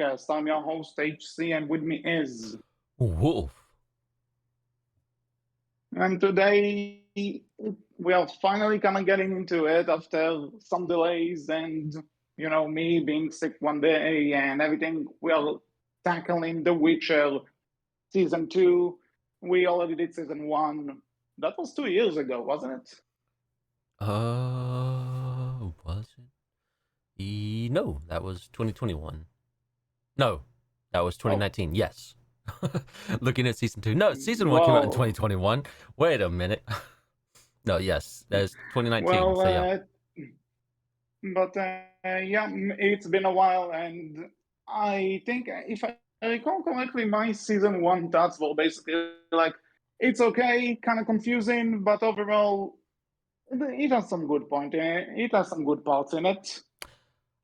Outcast. I'm your host HC, and with me is. Wolf. And today we are finally kind of getting into it after some delays and me being sick one day and everything. We are tackling The Witcher season two. We already did season one. That was 2 years ago, wasn't it? Was it? No, that was 2021. No, that was Oh, 2019. Yes. Looking at season 2. No, season 1 came out in well, 2021. Wait a minute. No, yes, that's 2019. well, So yeah. but yeah, it's been a while, and I think if I recall correctly, my season one thoughts were basically like it's okay, kind of confusing, but overall, it has some good point. It has some good parts in it.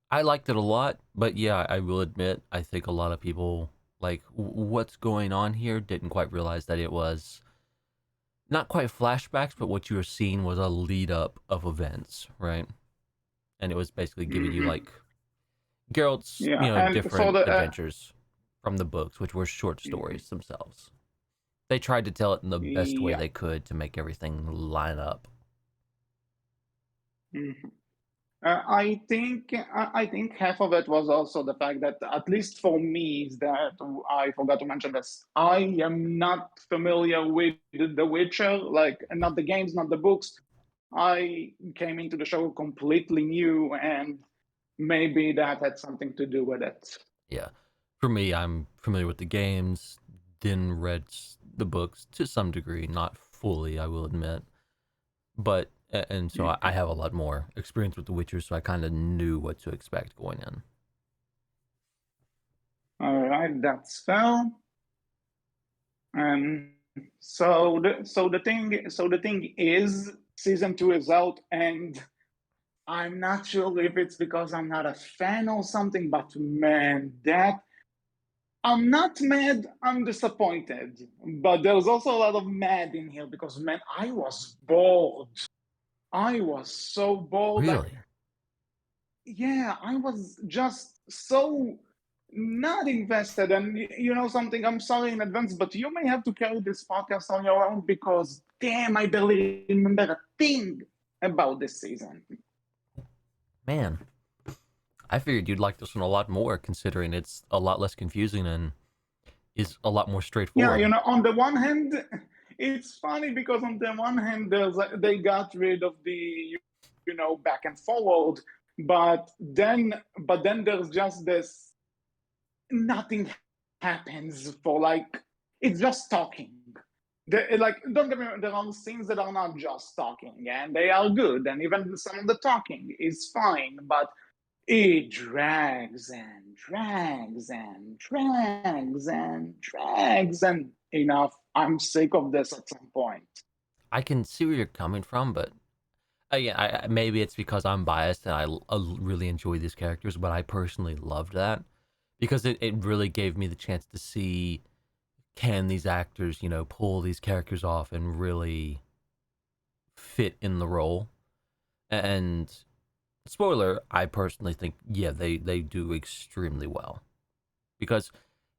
I liked it a lot, but yeah, I will admit, I think a lot of people, like, what's going on here didn't quite realize that it was not quite flashbacks, but what you were seeing was a lead up of events, right? And it was basically giving you, Hmm. like, Geralt's, Yeah, and for different the adventures from the books, which were short mhm, stories themselves. They tried to tell it in the best way yeah. they could to make everything line up. Mhm. I think half of it was also the fact that, at least for me, is that I forgot to mention this. I am not familiar with The Witcher, like not the games, not the books. I came into the show completely new, and maybe that had something to do with it. Yeah. For me, I'm familiar with the games, then read the books to some degree, not fully, I will admit. But, and so I Mhm. have a lot more experience with The Witcher, so I kind of knew what to expect going in. All right, that's fair. Um, so the thing is, season two is out, and I'm not sure if it's because I'm not a fan or something, but man, that I'm not mad, I'm disappointed. But there's also a lot of mad in here because, man, I was bored. I was so bored. Like, Really? yeah, I was just so not invested. And you know something, I'm sorry in advance, but you may have to carry this podcast on your own because, damn, I barely remember a thing about this season. Man, I figured you'd like this one a lot more, considering it's a lot less confusing and is a lot more Yeah, straightforward. on the one hand, it's funny because on the one hand, they got rid of the back and forward, but then there's just this nothing happens for like it's just talking. Like, don't get me wrong, there are scenes that are not just talking, and they are good, and even some of the talking is fine, but it drags and drags and drags and drags, and enough. I'm sick of this at some point. I can see where you're coming from, but again, maybe it's because I'm biased and I really enjoy these characters, but I personally loved that because it really gave me the chance to see, can these actors, pull these characters off and really fit in the role. And spoiler, I personally think, yeah, they do extremely well. Because,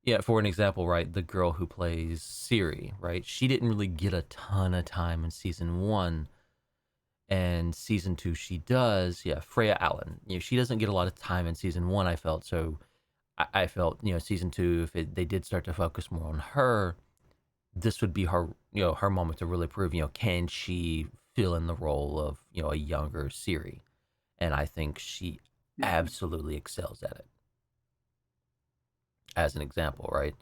yeah, for an example, right, the girl who plays Siri, right, she didn't really get a ton of time in season one, and season two she does. Yeah, Freya Allen, she doesn't get a lot of time in season one, I felt. So I felt, season two, if they did start to focus more on her, this would be her, her moment to really prove, can she fill in the role of, a younger Siri. And I think she absolutely excels at it, as an example, right?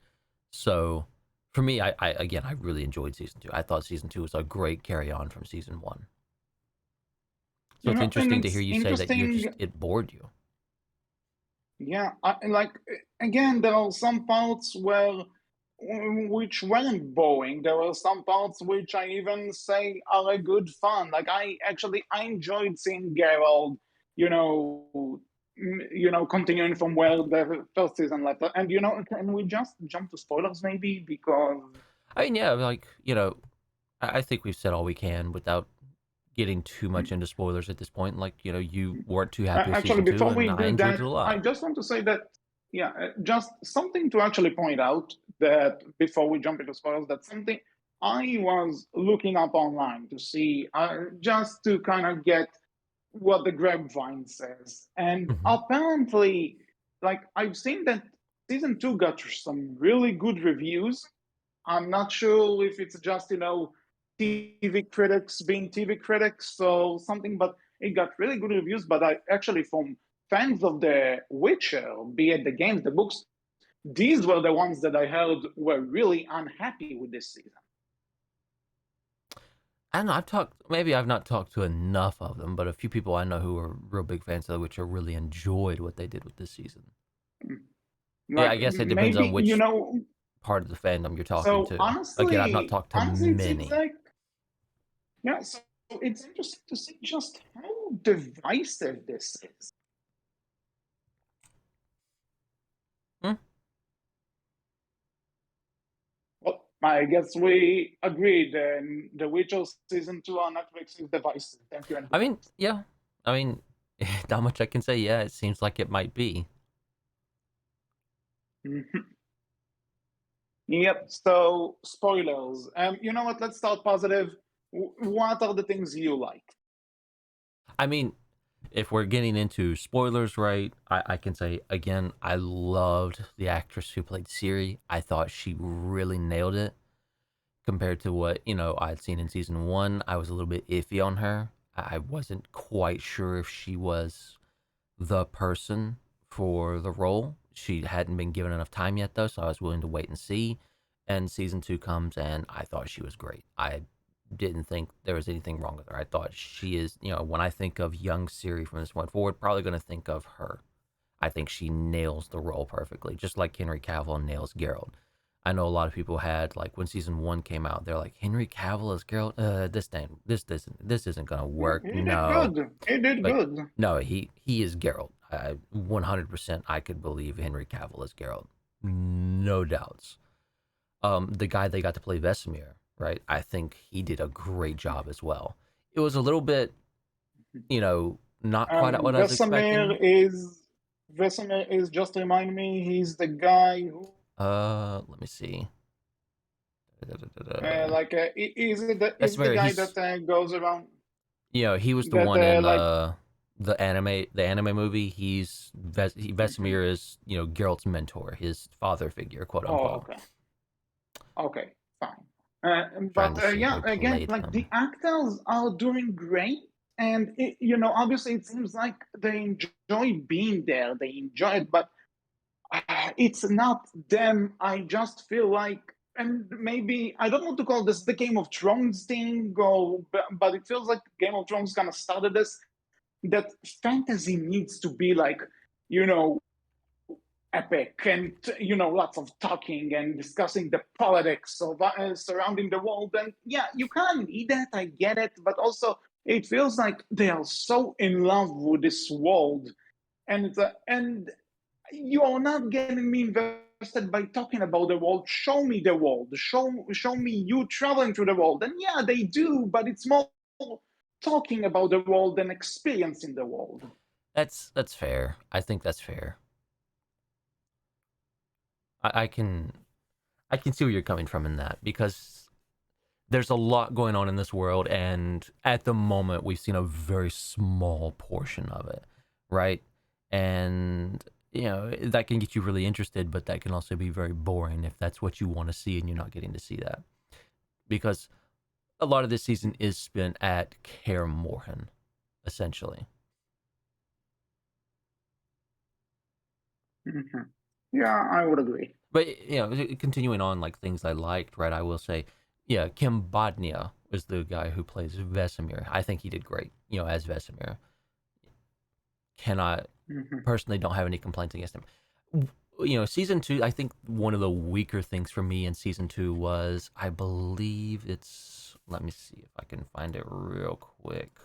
So for me, I again, I really enjoyed season two. I thought season two was a great carry on from season one. So it's And interesting to hear it's you say that interesting. it bored you. Yeah, like, again, there are some parts which weren't boring. There were some parts which I even say are a good fun. Like, I enjoyed seeing Geralt, continuing from where the first season left. And can we just jump to spoilers maybe? Because I mean, yeah, like, I think we've said all we can without getting too much into spoilers at this point. Like, you weren't too happy with actually, season two, before and we I do enjoyed it that, a I lot. just want to say that, just something to actually point out that before we jump into spoilers, that's something I was looking up online to see, just to kind of get what the grapevine says. And Hmm. apparently, like, I've seen that season two got some really good reviews. I'm not sure if it's just, TV critics being TV critics or something, but it got really good reviews. But I actually, from fans of The Witcher, be it the games, the books, these were the ones that I heard were really unhappy with this season. I don't know. Maybe I've not talked to enough of them, but a few people I know who are real big fans of The Witcher really enjoyed what they did with this season. Yeah, I Like, guess it depends on maybe, which part of the fandom you're talking so to. Again, I've not honestly, talked to honestly, it seems many. like, yeah, so it's interesting to see just how divisive this is. Hmm? Well, I guess we agreed. The Witcher season two on Netflix is divisive. Thank you and I goodbye. mean, yeah. I mean, not much I can say. Yeah, it seems like it might be. Mhm. Yep. So spoilers. You know what? Let's start positive. What are the things you like? I mean, if we're getting into spoilers, right, I can say again, I loved the actress who played Siri. I thought she really nailed it compared to what, I'd seen in season one. I was a little bit iffy on her. I wasn't quite sure if she was the person for the role. She hadn't been given enough time yet, though, so I was willing to wait and see. And season two comes, and I thought she was great. I didn't think there was anything wrong with her. I thought she is, when I think of young Siri from this point forward, probably going to think of her. I think she nails the role perfectly, just like Henry Cavill nails Geralt. I know a lot of people had like when season one came out, they're like Henry Cavill as Geralt. This isn't gonna work. He did No, good. He did but good. no, he is Geralt. 100% I could believe Henry Cavill as Geralt, no doubts. The guy they got to play Vesemir, right? I think he did a great job as well. It was a little bit, not quite at what I was Vesemir expecting. is Vesemir is, just remind me, he's the guy who Let me see. is the Vesemir, guy he's that goes around he was the that one in like the anime movie. mhm. Vesemir is Geralt's mentor, his father figure, quote Oh, unquote. okay, fine. Trying But to see yeah, who again, played like him. the actors are doing great, and obviously it seems like they enjoy being there, they enjoy it, but it's not them. I just feel like, and maybe I don't want to call this the Game of Thrones thing, or but it feels like Game of Thrones kind of started this. That fantasy needs to be like, you know, epic and lots of talking and discussing the politics of surrounding the world. And yeah, you kind of need that. I get it, but also it feels like they are so in love with this world, and you are not getting me invested by talking about the world. Show me the world. Show me you traveling through the world. And yeah, they do, but it's more talking about the world than experiencing the world. That's fair. I think that's fair. I can see where you're coming from in that because there's a lot going on in this world, and at the moment we've seen a very small portion of it, right? And that can get you really interested, but that can also be very boring if that's what you want to see and you're not getting to see that, because a lot of this season is spent at Kaer Morhen, essentially. Mhm. Yeah, I would agree. But continuing on, like things I liked, right? I will say, yeah, Kim Bodnia is the guy who plays Vesemir. I think he did great, as Vesemir. Cannot Mhm. Personally don't have any complaints against him. Season two, I think one of the weaker things for me in season two was, I believe it's, let me see if I can find it real quick.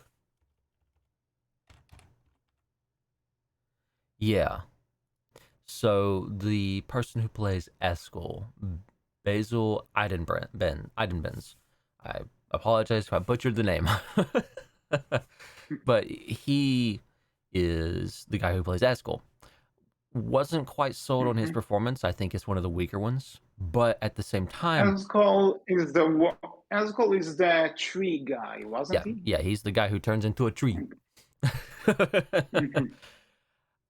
Yeah. So the person who plays Eskel, Basil Eidenbenz. I apologize if I butchered the name. But he is the guy who plays Eskel. Wasn't quite sold on his Mhm. performance. I think it's one of the weaker ones, but at the same time, Ascol is the tree guy, wasn't yeah, he? yeah, he's the guy who turns into a tree. Mhm.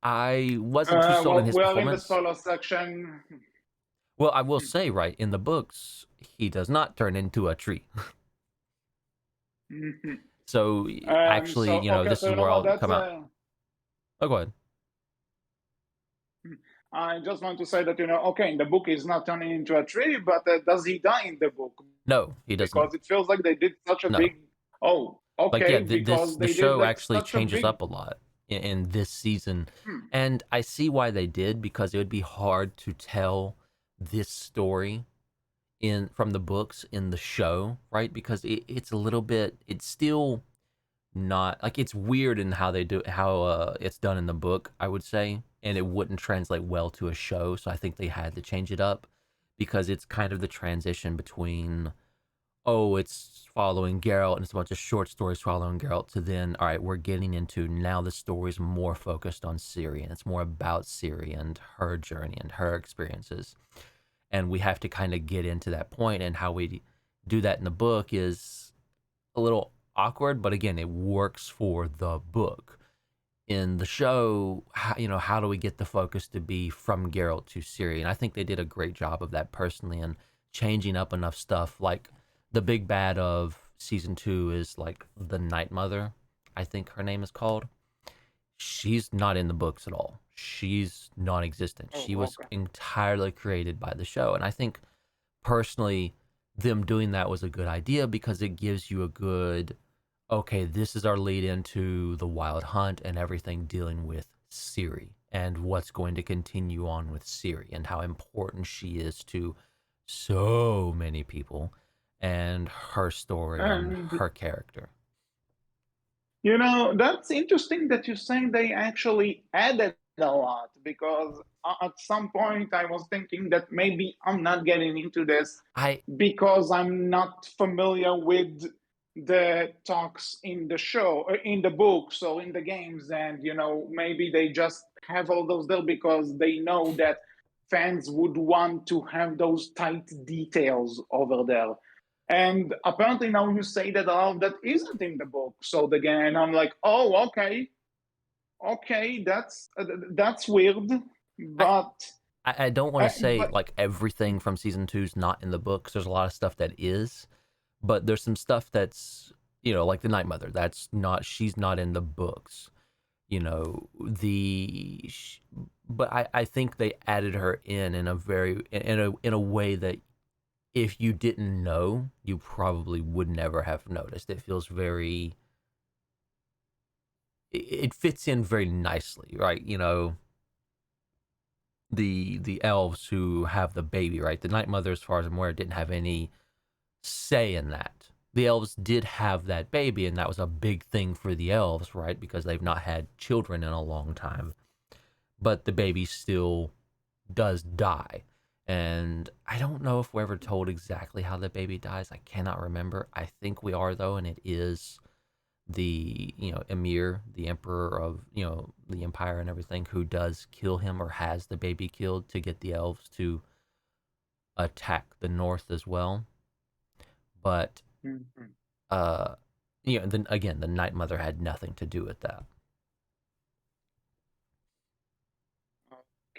I wasn't too sold on Well, his we are in the performance. spoiler section. Well, I will say, right, in the books, he does not turn into a tree. Mhm. So actually, So okay, this so is you know where what? I'll That's come out. Oh, go ahead. I just want to say that okay, in the book he's not turning into a tree, but does he die in the book? No, he does Because not. it feels like they did such a No. big. Oh, Like, yeah, okay, this because the they did show like actually such a changes big. up a lot in this season, Hmm. and I see why they did, because it would be hard to tell this story in from the books in the show, right? Because it's a little bit, it's still not like, it's weird in how they do how it's done in the book, I would say, and it wouldn't translate well to a show. So I think they had to change it up because it's kind of the transition between, oh, it's following Geralt and it's a bunch of short stories following Geralt, to then, all right, we're getting into, now the story's more focused on Ciri and it's more about Ciri and her journey and her experiences. And we have to kind of get into that point, and how we do that in the book is a little awkward, but again, it works for the book. In the show, how do we get the focus to be from Geralt to Ciri? And I think they did a great job of that personally, and changing up enough stuff. Like, the big bad of season 2 is like the Night Mother, I think her name is called. She's not in the books at all. She's non-existent. Oh, She was okay. entirely created by the show, and I think personally, them doing that was a good idea, because it gives you a good, okay, this is our lead into the Wild Hunt and everything dealing with Ciri and what's going to continue on with Ciri and how important she is to so many people and her story and And her character. that's interesting that you're saying they actually added a lot because at some point I was thinking that maybe I'm not getting into this I because I'm not familiar with the talks in the show, in the books, or in the games, and maybe they just have all those there because they know that fans would want to have those tight details over there. And apparently now you say that a lot of that isn't in the book. So again, I'm like, oh, okay, okay, that's weird, I but I don't want to say but like everything from season 2 is not in the books. There's a lot of stuff that is, but there's some stuff that's, like the Night Mother, that's not, she's not in the books. you know the but I think they added her in a very, in a way that if you didn't know, you probably would never have noticed. It feels very, it fits in very nicely, right? The elves who have the baby, right? The Night Mother, as far as I'm aware, didn't have any say in that. The elves did have that baby, and that was a big thing for the elves, right? Because they've not had children in a long time. But the baby still does die. And I don't know if we're ever told exactly how the baby dies. I cannot remember. I think we are, though, and it is the, Emir, the emperor of, the empire and everything, who does kill him or has the baby killed to get the elves to attack the north as well. But Mhm. uh then again, the Night Mother had nothing to do with that.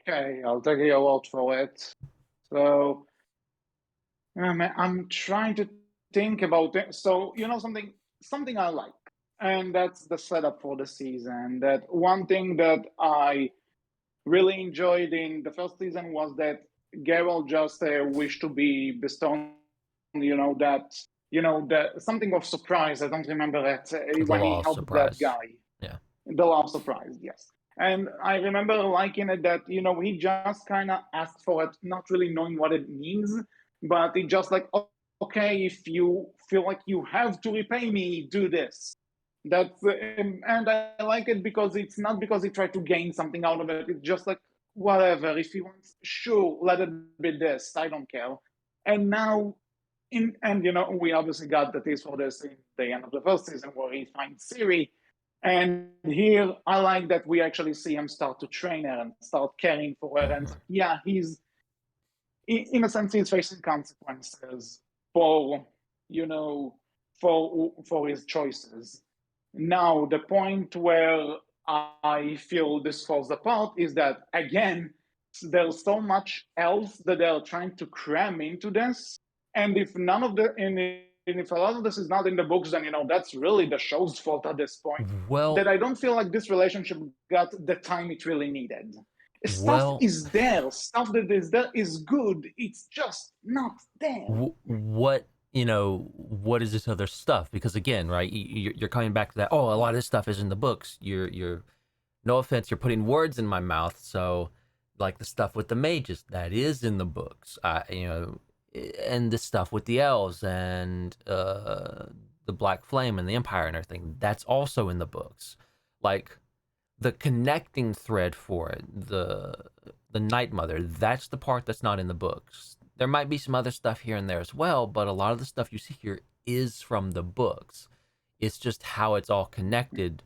okay, I'll take your word for it. So I'm trying to think about it. So something I like, and that's the setup for the season. That one thing that I really enjoyed in the first season was that Geralt just wished to be bestowed, that that something of surprise. I don't remember it The when Law he of helped that Surprise. guy. Yeah. The love surprise, yes. And I remember liking it that, he just kind of asked for it, not really knowing what it means, but it just like, okay, if you feel like you have to repay me, do this. That's and I like it because it's not because he tried to gain something out of it. It's just like whatever. If he wants, sure, let it be this. I don't care. And now, we obviously got the taste for this in the end of the first season where he finds Siri, And here, I like that we actually see him start to train her and start caring for her. And Mhm. yeah, he's, in a sense, he's facing consequences for, you know, for his choices. Now, the point where I feel this falls apart is that, again, there's so much else that they're trying to cram into this. And if none of the, and if a lot of this is not in the books, then, that's really the show's fault at this point. That Well, I don't feel like this relationship got the time it really needed. Stuff well, is there, stuff that is there is good, it's just not there. what what is this other stuff? Because again, right, you're coming back to that. Oh, a lot of this stuff is in the books. You're no offense, you're putting words in my mouth. So, like the stuff with the mages, that is in the books. And the stuff with the elves and the Black Flame and the Empire and everything, that's also in the books. Like the connecting thread for it, the Night Mother, that's the part that's not in the books. There might be some other stuff here and there as well, but a lot of the stuff you see here is from the books. It's just how it's all connected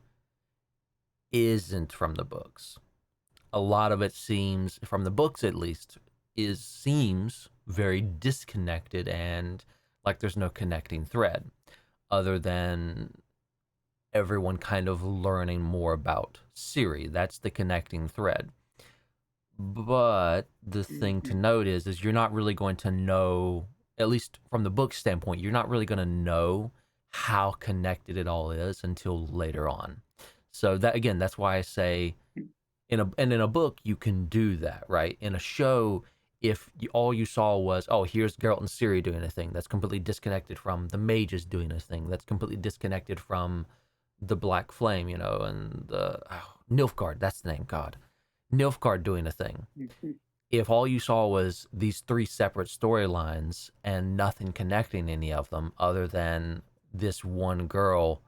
isn't from the books. A lot of it seems, from the books at least, seems very disconnected and like there's no connecting thread other than everyone kind of learning more about Ciri. That's the connecting thread. But the thing to note is you're not really going to know, at least from the book standpoint, you're not really going to know how connected it all is until later on. So that again, that's why I say in a book you can do that, right? In a show, if all you saw was, oh, here's Geralt and Ciri doing a thing, that's completely disconnected from the mages doing a thing, that's completely disconnected from the Black Flame, and the Nilfgaard, that's the name, God, Nilfgaard doing a thing. If all you saw was these three separate storylines and nothing connecting any of them other than this one girl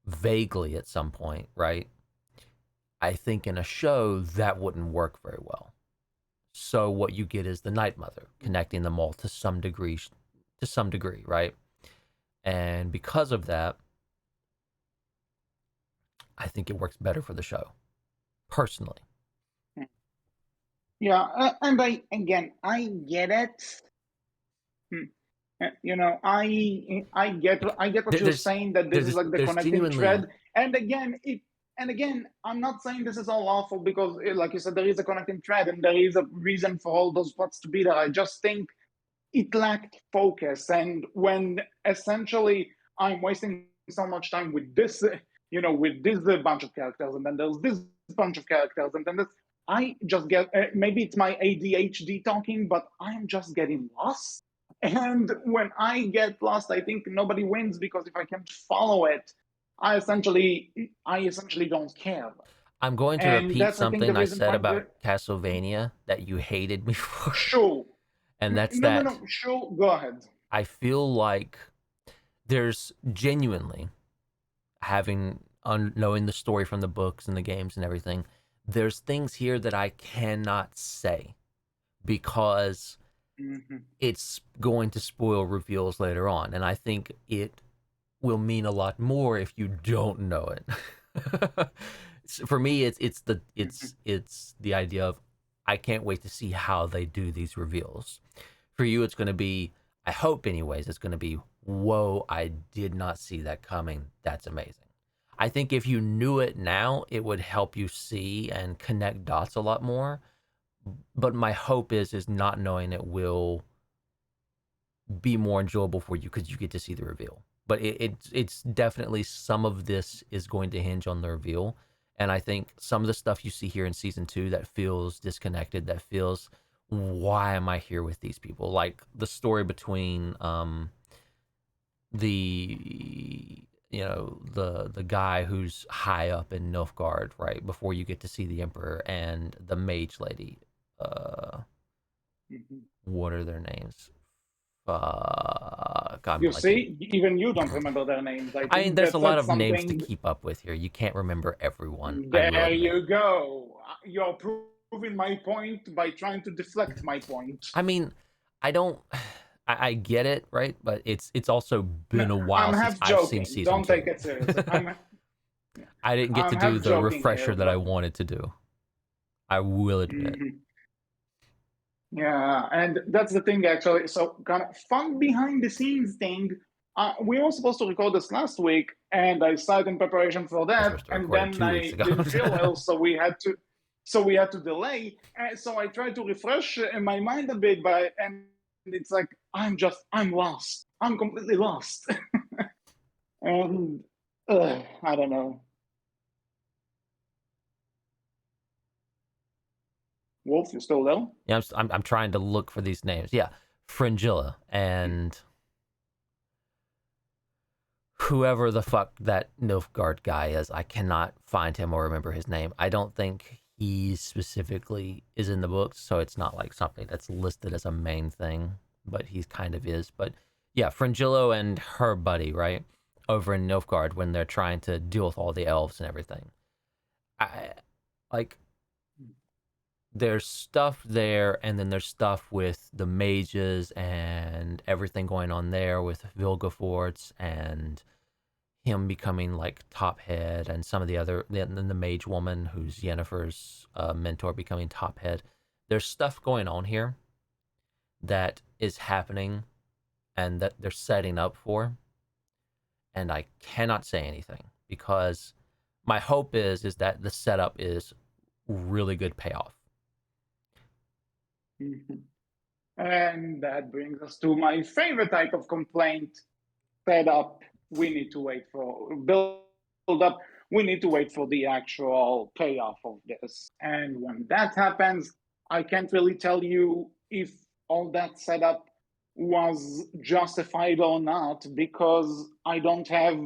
vaguely at some point, right? I think in a show that wouldn't work very well. So what you get is the Night Mother connecting them all to some degree, right? And because of that, I think it works better for the show, personally. Yeah, and I get it. I get what you're There's saying, that this is like the there's connecting thread. genuinely And again, I'm not saying this is all awful because, like you said, there is a connecting thread and there is a reason for all those plots to be there. I just think it lacked focus, and when essentially I'm wasting so much time with this, with this bunch of characters, and then there's this bunch of characters, and then this, I just get, maybe it's my ADHD talking, but I'm just getting lost. And when I get lost, I think nobody wins, because if I can't follow it, I essentially don't care. I'm going to And repeat that's, I think, the something I reason said why about Castlevania that you hated me for. sure. And that's No, no, that no, sure, go ahead. I feel like there's genuinely, knowing the story from the books and the games and everything, there's things here that I cannot say because it's going to spoil reveals later on, and I think it will mean a lot more if you don't know it. For me, it's the idea of I can't wait to see how they do these reveals. For you, it's going to be, I hope anyways, it's going to be, whoa, I did not see that coming. That's amazing. I think if you knew it now, it would help you see and connect dots a lot more. But my hope is not knowing it will be more enjoyable for you because you get to see the reveal. But it's definitely, some of this is going to hinge on the reveal. And I think some of the stuff you see here in season 2 that feels disconnected, that feels, why am I here with these people? Like the story between the the guy who's high up in Nilfgaard, right before you get to see the Emperor, and the mage lady. What are their names? God, I'm You blanking. see, even you don't remember their names. I I mean, think there's a lot that's of names to something. keep up with here. You can't remember everyone, I will There admit. you go. You're proving my point by trying to deflect my point. I mean, I don't. I get it, right? But it's also No, been a while I'm since half I've seen joking. season Don't take 2. it seriously. I didn't get I'm to do half the joking refresher here, that I but wanted to do. I will admit. mhm. Yeah, and that's the thing actually. So, kind of fun behind the scenes thing. We were supposed to record this last week, and I started in preparation for I was that, supposed to and record it then 2 weeks I ago. didn't feel well, so we had to delay. And so I tried to refresh in my mind a bit, and it's like I'm lost. I'm completely lost, and I don't know. Wolf, you still there? Yeah, I'm trying to look for these names. Yeah, Fringilla and whoever the fuck that Nilfgaard guy is. I cannot find him or remember his name. I don't think he specifically is in the books, so it's not like something that's listed as a main thing, but he kind of is. But yeah, Fringillo and her buddy, right, over in Nilfgaard when they're trying to deal with all the elves and everything. I like there's stuff there, and then there's stuff with the mages and everything going on there with Vilgefortz and him becoming like top head, and some of the other, and then the mage woman who's Yennefer's mentor becoming top head. There's stuff going on here that is happening and that they're setting up for, and I cannot say anything because my hope is that the setup is really good payoff. Mhm. And that brings us to my favorite type of complaint: fed up. We need to wait for build up. We need to wait for the actual payoff of this. And when that happens, I can't really tell you if all that setup was justified or not because I don't have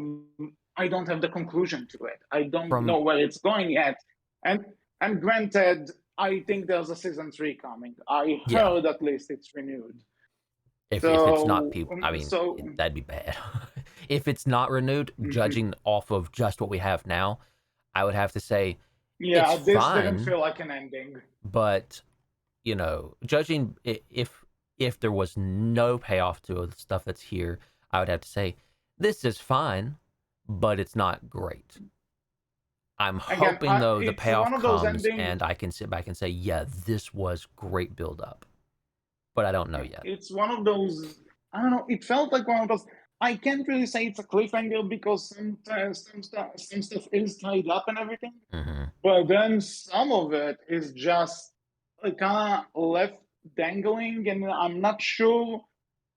the conclusion to it. I don't From know where it's going yet. And and granted, I think there's a season 3 coming. I yeah, heard at least it's renewed. if it's not So, people, I mean, so that'd be bad. If it's not renewed, mhm. judging off of just what we have now, I would have to say it's Yeah, this didn't fine, feel like an ending. but judging if there was no payoff to the stuff that's here, I would have to say this is fine, but it's not great. I'm Again, hoping though the it's one payoff of those comes endings. and I can sit back and say, yeah, this was great build up, but I don't know Yeah, yet. it's one of those. I don't know. It felt like one of those. I can't really say it's a cliffhanger because some stuff is tied up and everything, Hmm. but then some of it is just kind of left dangling, and I'm not sure.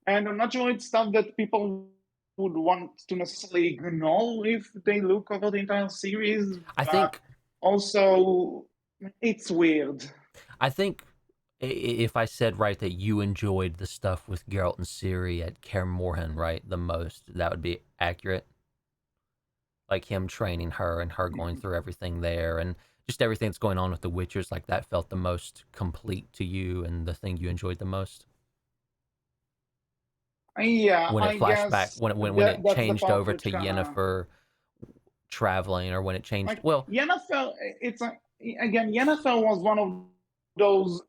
And I'm not sure it's stuff that people would want to necessarily ignore if they look over the entire series, I but think also it's weird. I think if I said right that you enjoyed the stuff with Geralt and Ciri at Kaer Morhen, right, the most, that would be accurate. Like him training her and her going through everything there, and just everything that's going on with the Witchers, like that felt the most complete to you and the thing you enjoyed the most. Yeah, When it I flashed back, guess when it that's the changed part over which to kind of Yennefer traveling, or when it changed, like well, Yennefer. It's a, again, Yennefer was one of those.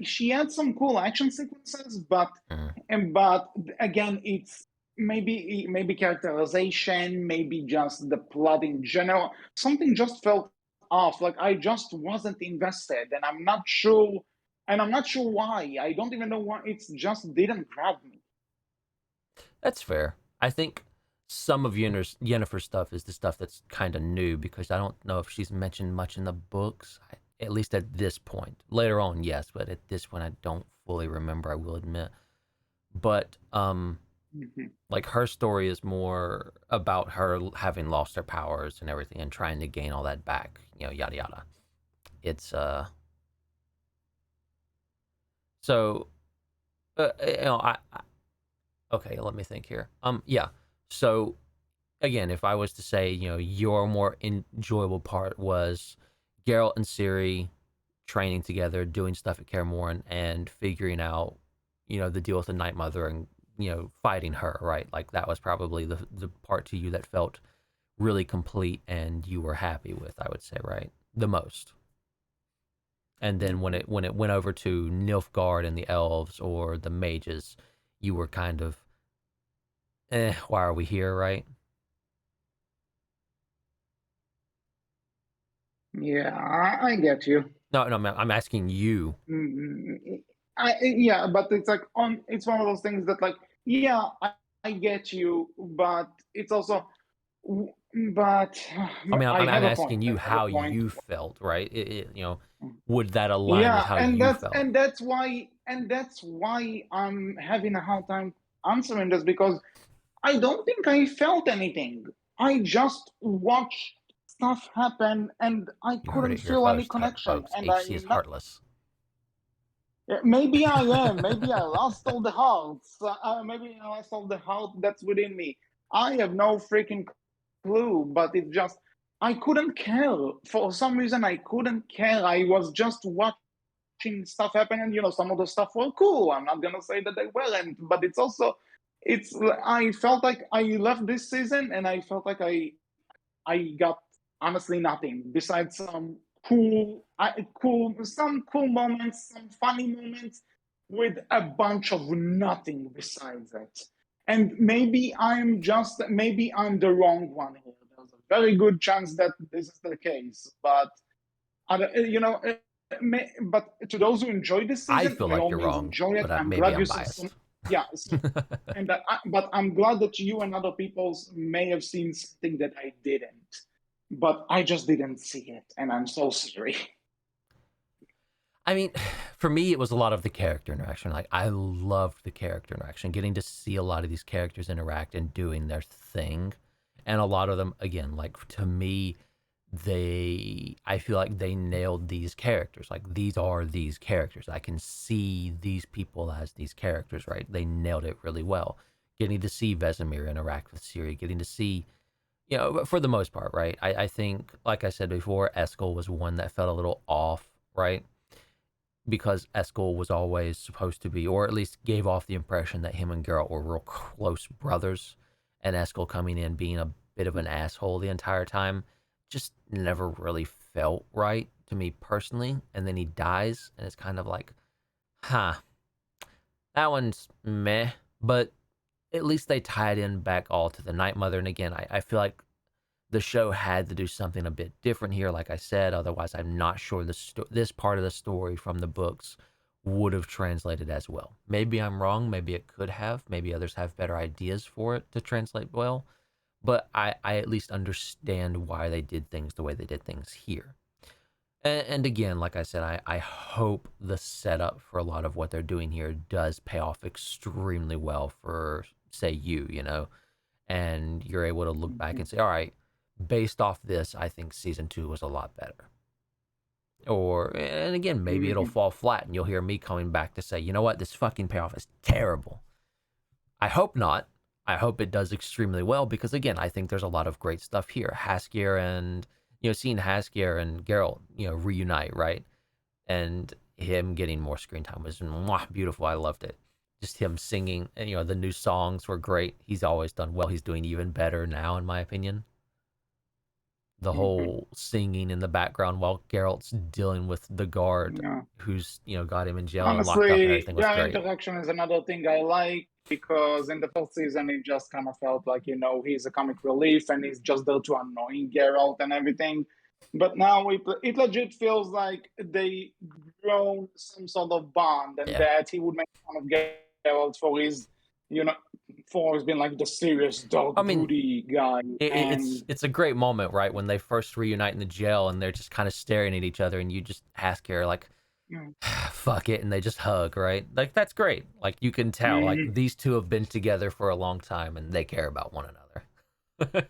She had some cool action sequences, mm, but again, it's maybe characterization, maybe just the plot in general. Something just felt off. Like I just wasn't invested, and I'm not sure why. I don't even know why. It's just didn't grab me. that's fair. I think some of Yennefer's stuff is the stuff that's kind of new because I don't know if she's mentioned much in the books, at least at this point. Later on, yes, but at this point, I don't fully remember. I will admit, but Mhm. like her story is more about her having lost her powers and everything and trying to gain all that back. Yada yada. It's so okay. Let me think here. Yeah. So again, if I was to say, your more enjoyable part was Geralt and Ciri training together, doing stuff at Kaer Morhen, and figuring out, the deal with the Night Mother and, fighting her, right? Like that was probably the part to you that felt really complete and you were happy with, I would say, right? The most. And then when Mhm. it went over to Nilfgaard and the elves or the mages, you were kind of, why are we here, right? Yeah, I get you. No, no, I'm asking you. Mm, yeah, but it's like it's one of those things that like, yeah, I get you, but it's also, but I mean, I I'm have a asking point. I you have a how point. you felt, right? Would that align with Yeah, how and you felt? that's why I'm having a hard time answering this because I don't think I felt anything. I just watched stuff happen and I You heard couldn't it here feel any first, connection. folks. And HC I'm is not. heartless. Maybe I am. Maybe I lost all the hearts. Maybe I lost all the heart that's within me. I have no freaking clue. But it just, I couldn't care. For some reason, I couldn't care. I was just watching stuff happen, and some of the stuff were cool. I'm not gonna say that they weren't, but it's also, it's. I felt like I left this season, and I felt like I got honestly nothing besides some cool moments, some funny moments, with a bunch of nothing besides it. And maybe I'm the wrong one here. There's a very good chance that this is the case, but you know. But to those who enjoy this I season, feel by like all you're means, wrong, enjoy it. but I'm maybe glad you I'm saw some. biased. Yeah, but I'm glad that you and other people may have seen something that I didn't, but I just didn't see it, and I'm so sorry. I mean, for me, it was a lot of the character interaction. Like, I loved the character interaction, getting to see a lot of these characters interact and doing their thing. And a lot of them, again, like, to me, I feel like they nailed these characters. Like, these are these characters. I can see these people as these characters, right? They nailed it really well. Getting to see Vesemir interact with Ciri, getting to see, for the most part, right? I think, like I said before, Eskel was one that felt a little off, right? Because Eskel was always supposed to be, or at least gave off the impression that him and Geralt were real close brothers, and Eskel coming in being a bit of an asshole the entire time just never really felt right to me personally. And then he dies, and it's kind of like, huh, that one's meh. But at least they tied in back all to the Night Mother. And again, I feel like the show had to do something a bit different here, like I said. Otherwise, I'm not sure this part of the story from the books would have translated as well. Maybe I'm wrong. Maybe it could have. Maybe others have better ideas for it to translate well. But I at least understand why they did things the way they did things here. And again, like I said, I hope the setup for a lot of what they're doing here does pay off extremely well for, say, and you're able to look back and say, all right, based off this, I think season 2 was a lot better. And again, maybe it'll fall flat and you'll hear me coming back to say, you know what, this fucking payoff is terrible. I hope not. I hope it does extremely well because, again, I think there's a lot of great stuff here. Haskier and, seeing Haskier and Geralt, reunite, right? And him getting more screen time was beautiful. I loved it. Just him singing, and, the new songs were great. He's always done well. He's doing even better now, in my opinion. The whole singing in the background while Geralt's dealing with the guard Yeah. who's, got him in jail and locked up and Honestly, everything was yeah, great. interaction is another thing I like because in the first season it just kind of felt like he's a comic relief and he's just there to annoy Geralt and everything. But now it legit feels like they grown some sort of bond and Yeah. that he would make fun of Geralt for his you know for his being like the serious dog I mean, booty guy it's and it's a great moment, right? When they first reunite in the jail and they're just kind of staring at each other and you just ask her, like, fuck it, and they just hug, right? Like, that's great. Like, you can tell, like, mm, these two have been together for a long time and they care about one another.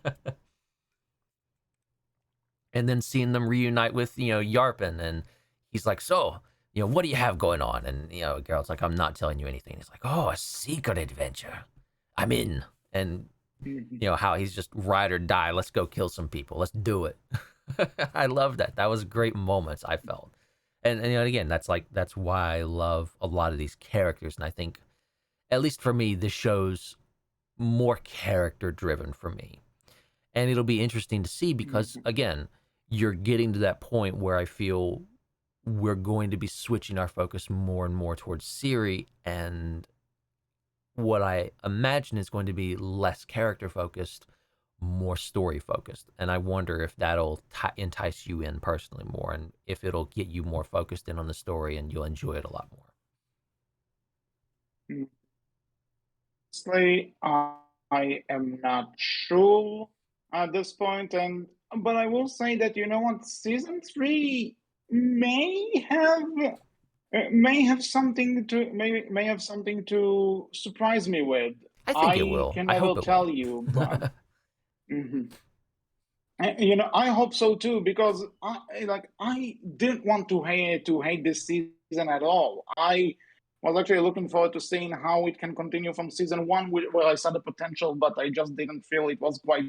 And then seeing them reunite with, Yarpen, and he's like, so, what do you have going on? And, Geralt's like, I'm not telling you anything. He's like, oh, a secret adventure. I'm in. And, how he's just ride or die. Let's go kill some people. Let's do it. I love that. That was great moments, I felt. And again, that's why I love a lot of these characters. And I think, at least for me, this show's more character driven for me. And it'll be interesting to see because, again, you're getting to that point where I feel we're going to be switching our focus more and more towards Ciri, and what I imagine is going to be less character focused more story focused, and I wonder if that'll entice you in personally more, and if it'll get you more focused in on the story, and you'll enjoy it a lot more. Honestly, I am not sure at this point, and but I will say that you know what, season three may have may have something to surprise me with. I think it I will. can I never hope it tell will. you, but mhm. You know, I hope so too because I didn't want to hate this season at all. I was actually looking forward to seeing how it can continue from season one, where I saw the potential, but I just didn't feel it was quite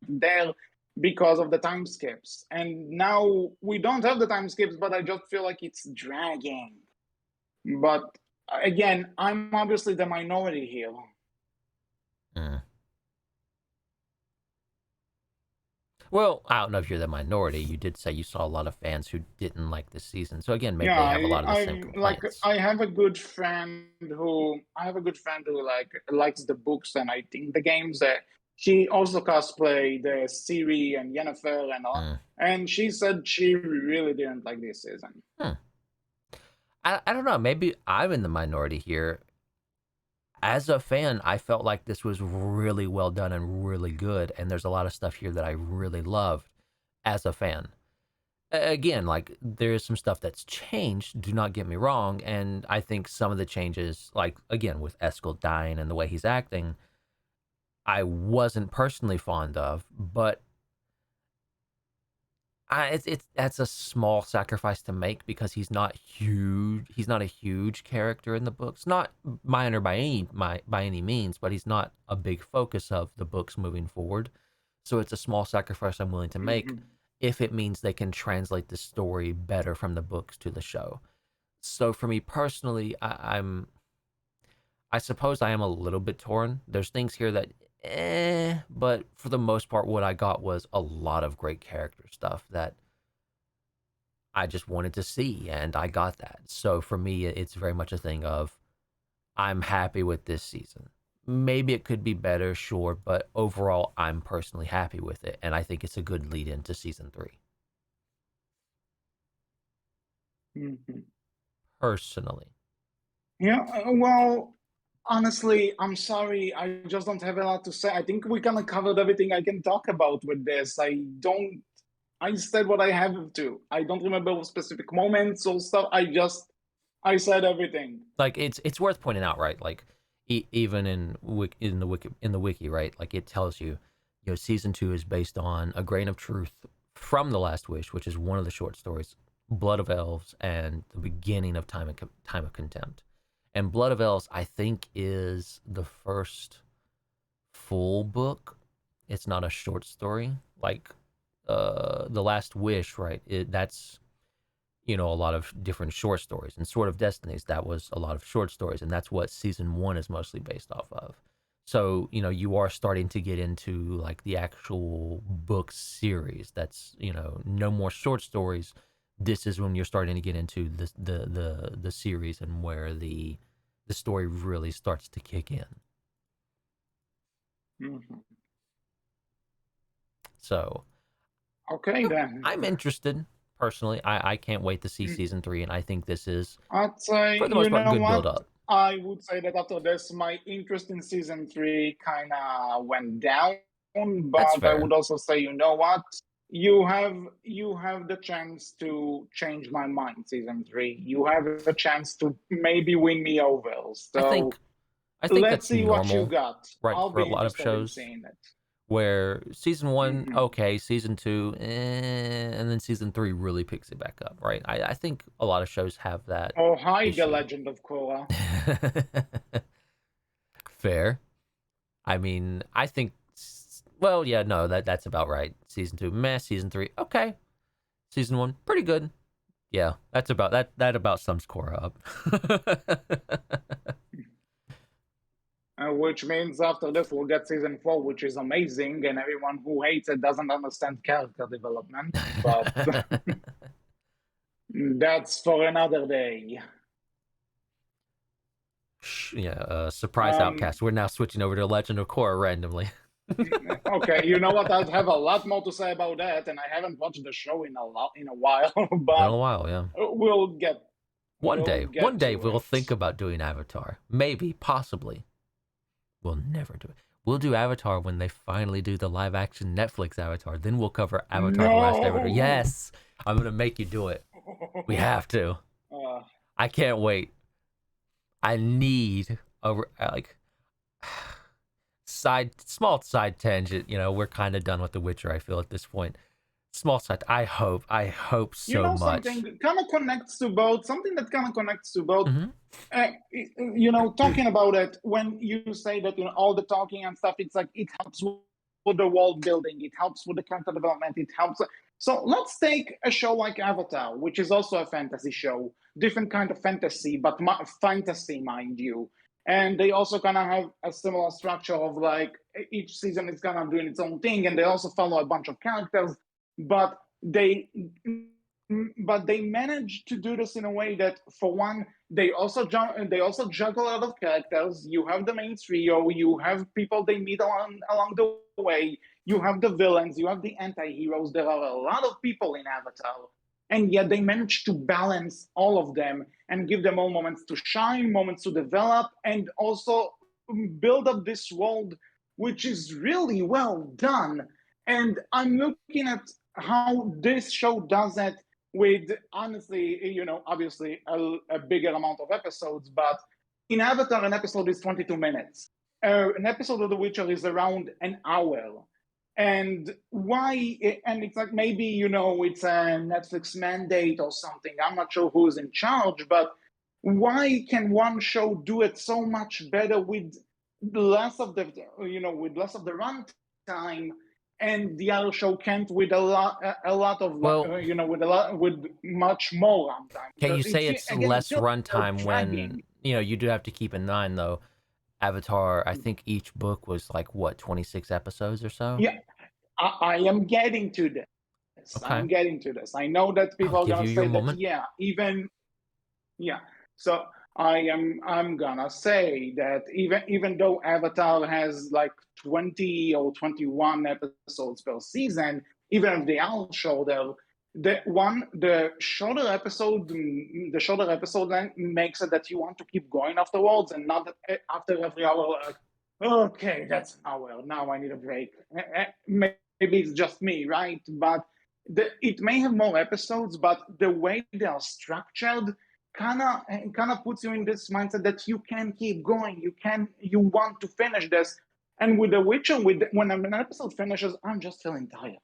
there because of the time skips. And now we don't have the time skips, but I just feel like it's dragging. But again, I'm obviously the minority here. Mm. Well, I don't know if you're the minority. You did say you saw a lot of fans who didn't like this season. So again, maybe Yeah, they have a lot of the same I've like complaints. I have a good friend who like likes the books and I think the games. That she also cosplayed the Siri and Yennefer and all, Mm. and she said she really didn't like this season. Hmm. I don't know. Maybe I'm in the minority here. As a fan, I felt like this was really well done and really good. And there's a lot of stuff here that I really loved as a fan. Again, like there's some stuff that's changed. Do not get me wrong. And I think some of the changes, like again with Eskel dying and the way he's acting, I wasn't personally fond of. But it's that's a small sacrifice to make because he's not huge. He's not a huge character in the books. Not minor by any means, but he's not a big focus of the books moving forward. So it's a small sacrifice I'm willing to make Hmm. if it means they can translate the story better from the books to the show. So for me personally, I suppose I am a little bit torn. There's things here that but for the most part, what I got was a lot of great character stuff that I just wanted to see, and I got that. So for me, it's very much a thing of I'm happy with this season. Maybe it could be better, sure, but overall, I'm personally happy with it, and I think it's a good lead into season three. Hmm. Personally, Yeah, well, honestly, I'm sorry. I just don't have a lot to say. I think we kind of covered everything I can talk about with this. I said what I have to. I don't remember specific moments or stuff. I said everything. like it's worth pointing out, right? Like even in the wiki, right? Like it tells you, season two is based on A Grain of Truth from The Last Wish, which is one of the short stories, Blood of Elves, and the beginning of Time of Contempt. And Blood of Elves, I think, is the first full book. It's not a short story like The Last Wish, right? That's a lot of different short stories, and Sword of Destinies, that was a lot of short stories, and that's what season one is mostly based off of. So you are starting to get into like the actual book series. That's no more short stories. This is when you're starting to get into the series, and where the story really starts to kick in. Mhm. So Okay, then. I'm interested personally. I can't wait to see Mm. season three, and I think this is, I'd say, for the most you part, know good build what? up. I would say that after this, my interest in season three kind of went down. That's But I fair. would also say, you know what? You have the chance to change my mind. Season three, you have a chance to maybe win me over. I So think I think let's that's see what you normal, got. right, I'll for a be lot of interested in shows seeing it. where season one, Hmm. okay, season two, and then season three really picks it back up, right? I think a lot of shows have that Oh, hi, the issue. Legend of Korra. Fair. I mean, I think, well, yeah, no, that's about right. Season two, meh. Season three, okay. Season one, pretty good. Yeah, that's about that about sums Korra up. Which means after this we'll get season four, which is amazing, and everyone who hates it doesn't understand character development. But that's for another day. Yeah, surprise Um, Outcast. We're now switching over to Legend of Korra randomly. Okay, you know what? I'd have a lot more to say about that, and I haven't watched the show in a while, Been a but while, yeah. we'll get we'll One get day to we'll think it. about doing Avatar. Maybe, possibly. We'll never do it. We'll do Avatar when they finally do the live action Netflix Avatar. Then we'll cover Avatar: The Last Airbender. No. Yes, I'm gonna make you do it. We have to. uh, I can't wait. I need a like small side tangent. You know, we're kind of done with The Witcher. I feel at this point. Small side. I hope you so know, much. something kind of connects to both. Something that kind of connects to both. Hmm. You know, talking about it, when you say that, you know, all the talking and stuff, it's like it helps with the world building, it helps with the character development, it helps. So let's take a show like Avatar, which is also a fantasy show, different kind of fantasy, but fantasy, mind you. And they also kind of have a similar structure of like each season is kind of doing its own thing, and they also follow a bunch of characters, but they manage to do this in a way that, for one, they also juggle a lot of characters. You have the main trio, you have people they meet along the way, you have the villains, you have the anti-heroes. There are a lot of people in Avatar, and yet they manage to balance all of them and give them all moments to shine, moments to develop, and also build up this world, which is really well done. And I'm looking at how this show does it with, honestly, you know, obviously a bigger amount of episodes, but in Avatar, an episode is 22 minutes. An episode of The Witcher is around an hour. And why? And it's like, maybe, you know, it's a Netflix mandate or something. I'm not sure who's in charge, but why can one show do it so much better with less of the, you know, with less of the runtime, and the other show can't with a lot of, Well, you know, with a lot, with much more runtime? can Because you say it's, it's again, it less feels runtime when dragging. you do have to keep in mind though Avatar, I think each book was like what, 26 episodes or so? Yeah, I am getting to this. Okay. I'm getting to this. I know that I'll people are give gonna you your say that, moment. yeah, even, yeah. So I'm gonna say that even though Avatar has like 20 or 21 episodes per season, even if they are shorter, the shorter episode length makes it that you want to keep going afterwards, and not that after every hour, like, okay, that's an hour. Now I need a break. Maybe it's just me, right? But it may have more episodes, but the way they are structured kind of puts you in this mindset that you can keep going. You want to finish this. And with The Witcher, when an episode finishes, I'm just feeling tired.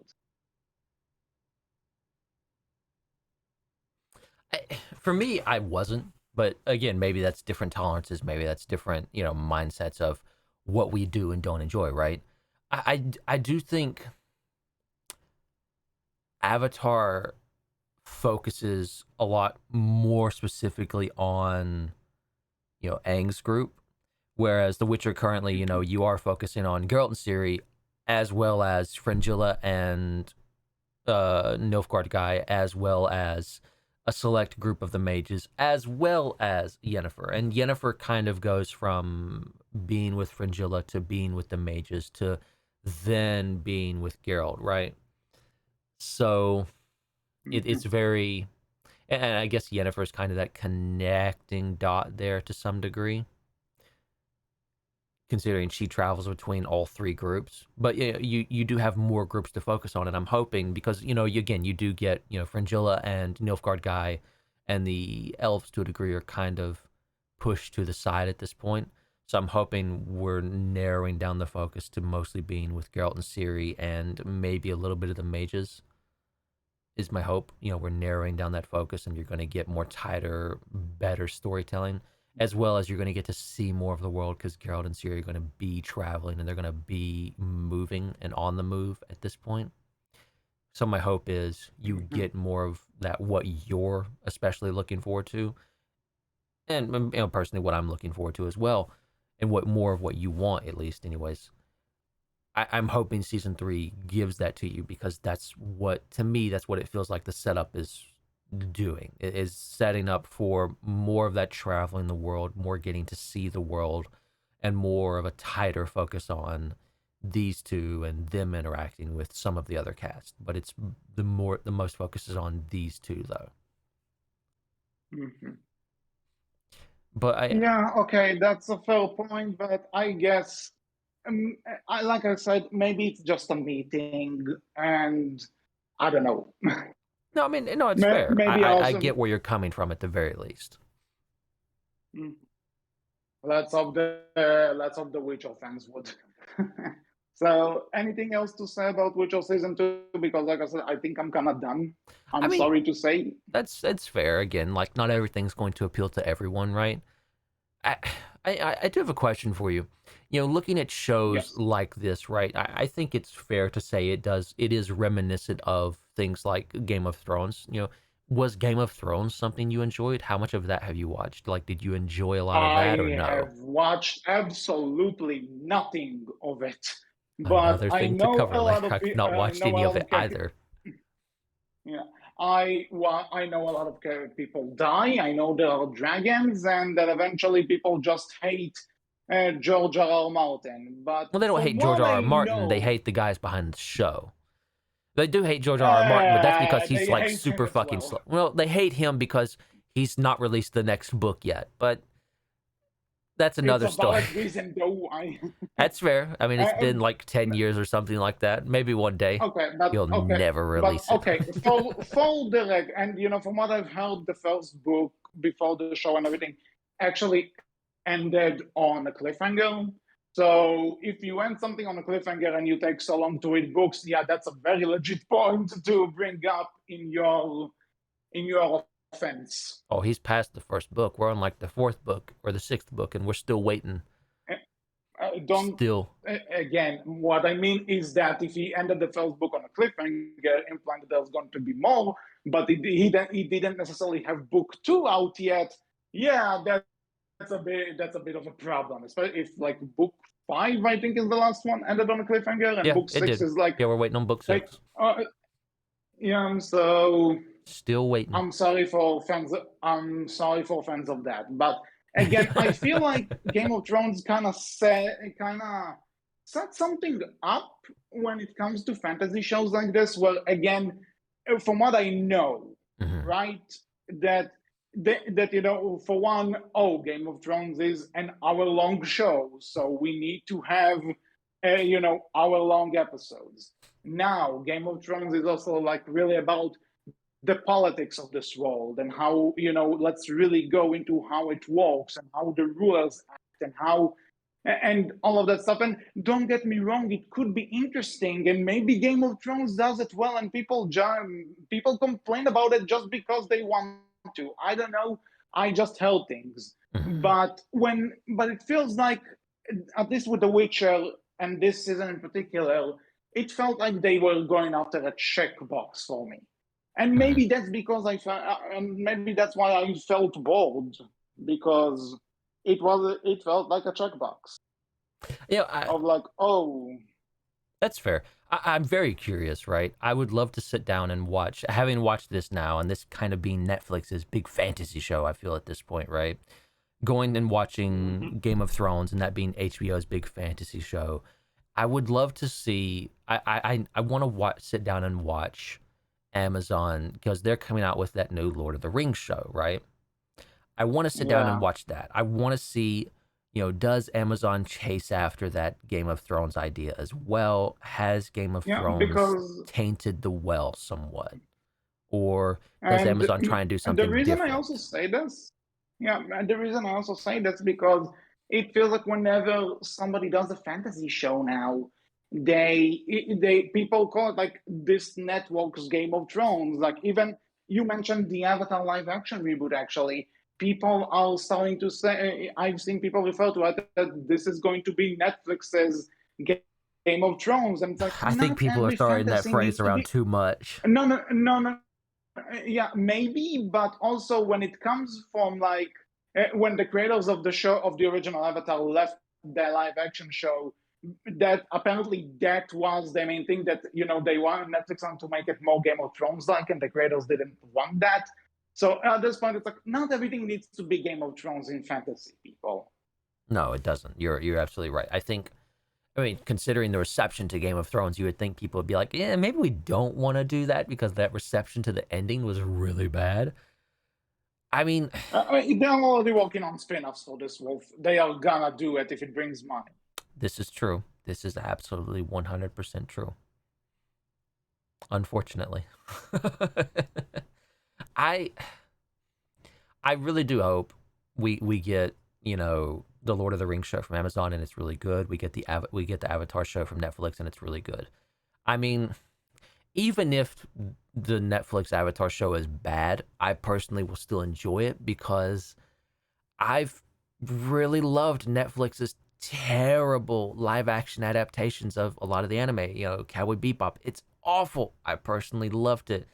For me, I wasn't, but again, maybe that's different tolerances. Maybe that's different, mindsets of what we do and don't enjoy. Right? I do think Avatar focuses a lot more specifically on Aang's group, whereas The Witcher currently, Mm-hmm. you are focusing on Geralt and Ciri, as well as Fringilla and Nilfgaard guy, as well as a select group of the mages, as well as Yennefer. And Yennefer kind of goes from being with Fringilla to being with the mages to then being with Geralt, right? So it's Mm-hmm. very, and I guess Yennefer is kind of that connecting dot there to some degree, considering she travels between all three groups. But yeah, you do have more groups to focus on, and I'm hoping because again you do get Fringilla and Nilfgaard guy, and the elves to a degree are kind of pushed to the side at this point. So I'm hoping we're narrowing down the focus to mostly being with Geralt and Ciri, and maybe a little bit of the mages. Is my hope. We're narrowing down that focus, and you're going to get more tighter, better storytelling, as well as you're going to get to see more of the world because Geralt and Ciri are going to be traveling and they're going to be moving and on the move at this point. So my hope is you Mm-hmm. get more of that, what you're especially looking forward to, and personally what I'm looking forward to as well, and what more of what you want at least, anyways. I'm hoping season 3 gives that to you because that's what, to me, that's what it feels like the setup is doing. It is setting up for more of that traveling the world, more getting to see the world, and more of a tighter focus on these two and them interacting with some of the other cast, but it's the most focus is on these two though. Mhm. But I Yeah, okay, that's a fair point, but I guess, like I said, maybe it's just a meeting, and I don't know. no, I mean no, it's fair. Maybe I also, get where you're coming from at the very least. mm, let's hope the Witcher fans would. So, anything else to say about Witcher season two? Because, like I said, I think I'm kind of done. I I'm mean sorry to say. that's fair. Again, like not everything's going to appeal to everyone, right? I, I do have a question for you. You know, looking at shows Yes. like this, right? I think it's fair to say it is reminiscent of things like Game of Thrones. You know, was Game of Thrones something you enjoyed? How much of that have you watched? Like, did you enjoy a lot of that or I no? have watched absolutely nothing of it, but Another I thing to know cover. a lot Like, of I've not I watched know any a of lot it of either. yeah. I know a lot of people die. I know there are dragons, and that eventually people just hate George R. R. Martin. But Well, they don't from hate George what R. R. I Martin. They know, hate the guys behind the show. They do hate George R. R. Martin, but that's because he's they like hate him super as fucking well. slow. Well, they hate him because he's not released the next book yet. But that's It's another a story. valid reason, though. That's fair. I mean, it's Uh, been like 10 years or something like that. Maybe one day Okay, he'll never but release it. okay, for the and from what I've heard, the first book before the show and everything actually ended on a cliffhanger. So if you end something on a cliffhanger and you take so long to read books, yeah, that's a very legit point to bring up in your offense. Oh, he's past the first book. We're on like the fourth book or the sixth book, and we're still waiting. Don't Still. again. What I mean is that if he ended the first book on a cliffhanger, implying that there's going to be more, but he didn't necessarily have book two out yet. Yeah, that's a bit of a problem, especially if like book five, I think, is the last one ended on a cliffhanger, and Yeah, book it six did. is like Yeah, we're waiting on book like six. yeah. So Still waiting. I'm sorry for fans. I'm sorry for fans of that. But again, I feel like Game of Thrones kind of set something up when it comes to fantasy shows like this. Where again, from what I know, Hmm. right, that that for one, oh, Game of Thrones is an hour-long show, so we need to have hour-long episodes. Now, Game of Thrones is also like really about the politics of this world and how let's really go into how it works and how the rulers act and how and all of that stuff. And don't get me wrong, it could be interesting, and maybe Game of Thrones does it well, and people complain about it just because they want to. I don't know. I just heard things, Hmm. but it feels like, at least with The Witcher and this season in particular, it felt like they were going after a checkbox for me. And Hmm. maybe that's because and maybe that's why I felt bored, because it felt like a checkbox Yeah, of like, oh, that's fair. I'm very curious, right? I would love to sit down and watch, having watched this now, and this kind of being Netflix's big fantasy show, I feel at this point, right? Going and watching mhm, Game of Thrones and that being HBO's big fantasy show, I would love to see. I want to sit down and watch Amazon because they're coming out with that new Lord of the Rings show, right? I want to sit down and yeah, watch that. I want to see, does Amazon chase after that Game of Thrones idea as well? Has Game of yeah, Thrones because tainted the well somewhat? Or does and Amazon try and do the something reason I also different? say this, yeah, and the reason I also say that's because it feels like whenever somebody does a fantasy show now, they people call it like this network's Game of Thrones. Like, even you mentioned the Avatar live action reboot. Actually, people are starting to say, I've seen people refer to it that this is going to be Netflix's Game of Thrones, and it's like, I think not people are every throwing that fantasy phrase needs to around be. too much. No, no, no, no. Yeah, maybe, but also when it comes from like when the creators of the show, of the original Avatar, left their live action show, that apparently that was the main thing, that they wanted Netflix on to make it more Game of Thrones like, and the creators didn't want that. So at this point, it's like not everything needs to be Game of Thrones in fantasy, people. No, it doesn't. You're absolutely right. I think I mean, considering the reception to Game of Thrones, you would think people would be like, yeah, maybe we don't want to do that because that reception to the ending was really bad. I mean, They're already working on spin-offs for this Wolf. They are gonna do it if it brings money. this is true. This is absolutely 100% true. Unfortunately. I I really do hope we get, the Lord of the Rings show from Amazon and it's really good. We get the Avatar show from Netflix and it's really good. I mean, even if the Netflix Avatar show is bad, I personally will still enjoy it because I've really loved Netflix's terrible live action adaptations of a lot of the anime. Cowboy Bebop. It's awful. I personally loved it.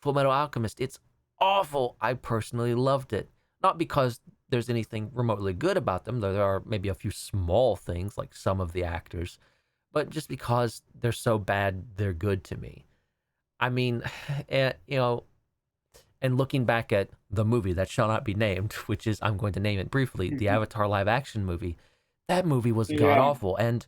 Full Metal Alchemist. It's awful. I personally loved it. Not because there's anything remotely good about them, though there are maybe a few small things like some of the actors, but just because they're so bad, they're good to me. I mean, and, and looking back at the movie that shall not be named, which is, I'm going to name it briefly, the Avatar live action movie, that movie was god Yeah. awful. And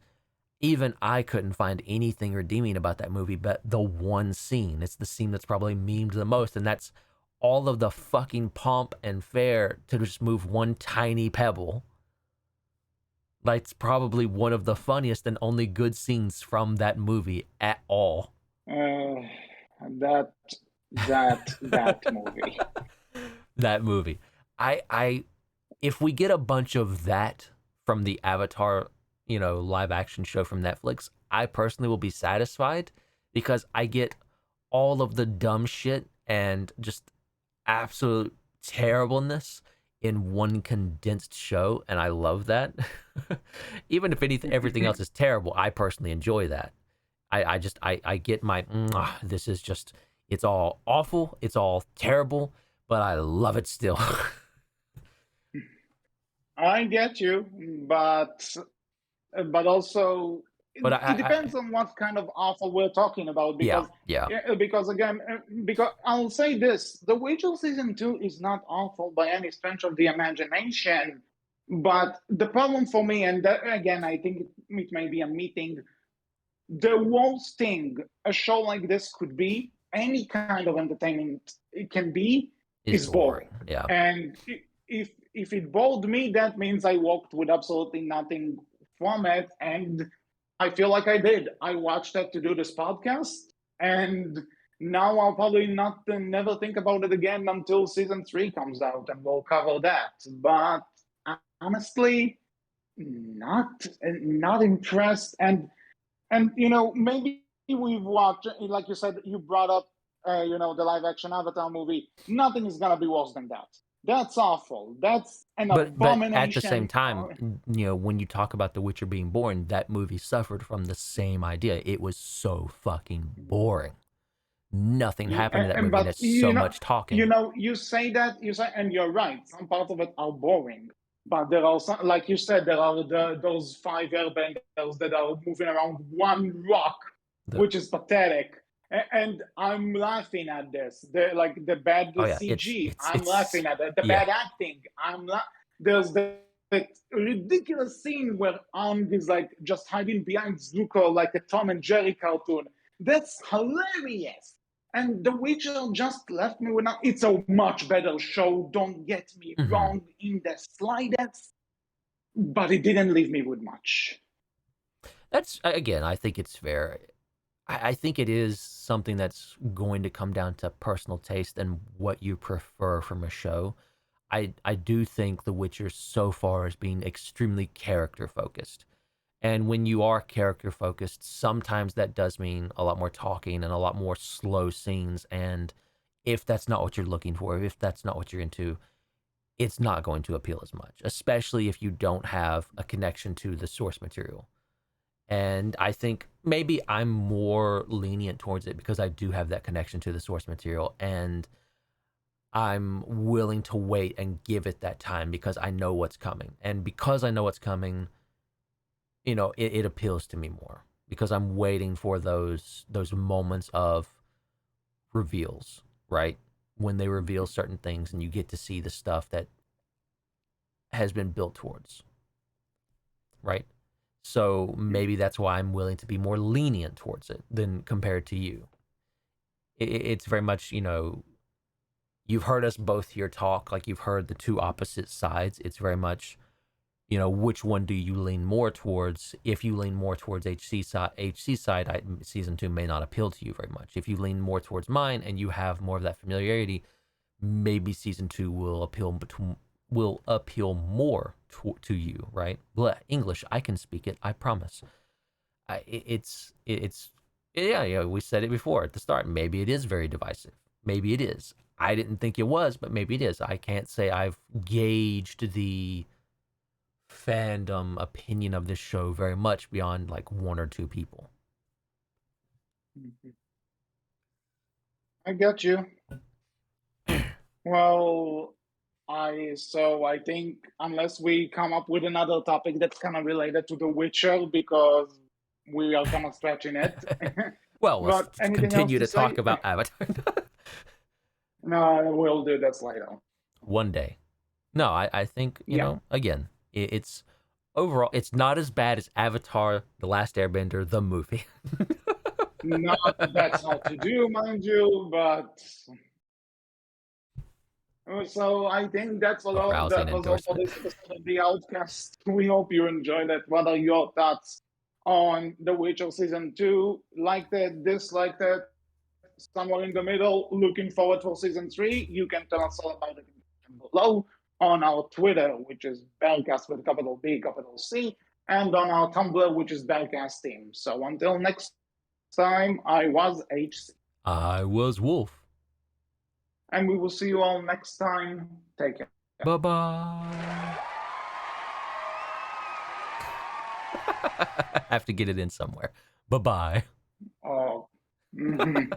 even I couldn't find anything redeeming about that movie but the one scene. It's the scene that's probably memed the most, and that's all of the fucking pomp and fare to just move one tiny pebble. That's probably one of the funniest and only good scenes from that movie at all. Uh, that movie. That movie. I if we get a bunch of that from the Avatar, live action show from Netflix, I personally will be satisfied because I get all of the dumb shit and just absolute terribleness in one condensed show, and I love that. Even if everything else is terrible, I personally enjoy that. I get my this is just, it's all awful, it's all terrible, but I love it still. I get you, but also But it depends on what kind of awful we're talking about. yeah, Because yeah. yeah, because again, because I'll say this: The Witcher season 2 is not awful by any stretch of the imagination. But the problem for me, and that, again, I think it may be a meeting. The worst thing a show like this could be, any kind of entertainment it can be, Is is boring. boring. Yeah. And if it bored me, that means I walked with absolutely nothing from it. And I feel like I did. I watched that to do this podcast, and now I'll probably not never think about it again until season 3 comes out, and we'll cover that. But honestly, not impressed. And maybe we've watched, like you said, you brought up, the live action Avatar movie. Nothing is gonna be worse than that. That's awful. That's an But at the same abomination. time, when you talk about The Witcher being boring, that movie suffered from the same idea. It was so fucking boring. Nothing happened in that movie, and But it's so much talking. you say that, and you're right. Some parts of it are boring, but there are some, like you said, there are those 5 airbenders that are moving around one rock, The which is pathetic. And I'm laughing at this. The bad Oh yeah, CG. I'm it's laughing at it. The yeah. bad acting. There's that ridiculous scene where Ang is like just hiding behind Zuko like a Tom and Jerry cartoon. That's hilarious. And The Witcher just left me with it's a much better show, don't get me Mhm. wrong in the slightest, but it didn't leave me with much. That's, again, I think it's fair. I think it is something that's going to come down to personal taste and what you prefer from a show. I do think The Witcher so far is being extremely character focused. And when you are character focused, sometimes that does mean a lot more talking and a lot more slow scenes. And if that's not what you're looking for, if that's not what you're into, it's not going to appeal as much, especially if you don't have a connection to the source material. And I think maybe I'm more lenient towards it because I do have that connection to the source material, and I'm willing to wait and give it that time because I know what's coming. And because I know what's coming, it appeals to me more because I'm waiting for those moments of reveals, right? When they reveal certain things and you get to see the stuff that has been built towards, right? So maybe that's why I'm willing to be more lenient towards it than compared to you. It's very much, you've heard us both here talk, like you've heard the two opposite sides. It's very much, which one do you lean more towards? If you lean more towards HC side, season 2 may not appeal to you very much. If you lean more towards mine and you have more of that familiarity, maybe season 2 will appeal more to you, right? Blah, English, I can speak it, I promise. It's yeah, we said it before at the start. Maybe it is very divisive. Maybe it is. I didn't think it was, but maybe it is. I can't say I've gauged the fandom opinion of this show very much beyond like one or two people. I got you. Well, I think unless we come up with another topic that's kind of related to The Witcher, because we are kind of stretching it. Well, But let's anything else continue to to talk say? about Avatar. No, we'll do that later. One day. No, I think, Yeah. again, it's overall, it's not as bad as Avatar, The Last Airbender, the movie. Not that's hard to do, mind you, but so I think that's a lot. Rousing That was all for endorsement. this episode of the Outcast. We hope you enjoyed it. What are your thoughts on The Witcher season 2? Liked it, disliked it, somewhere in the middle, looking forward for season 3? You can tell us all about it below on our Twitter, which is Berkcast with capital B, capital C, and on our Tumblr, which is Berkcast Team. So until next time, I was HC. I was Wolf. And we will see you all next time. Take care. Bye bye. Have to get it in somewhere. Bye bye. Oh. Mm-hmm.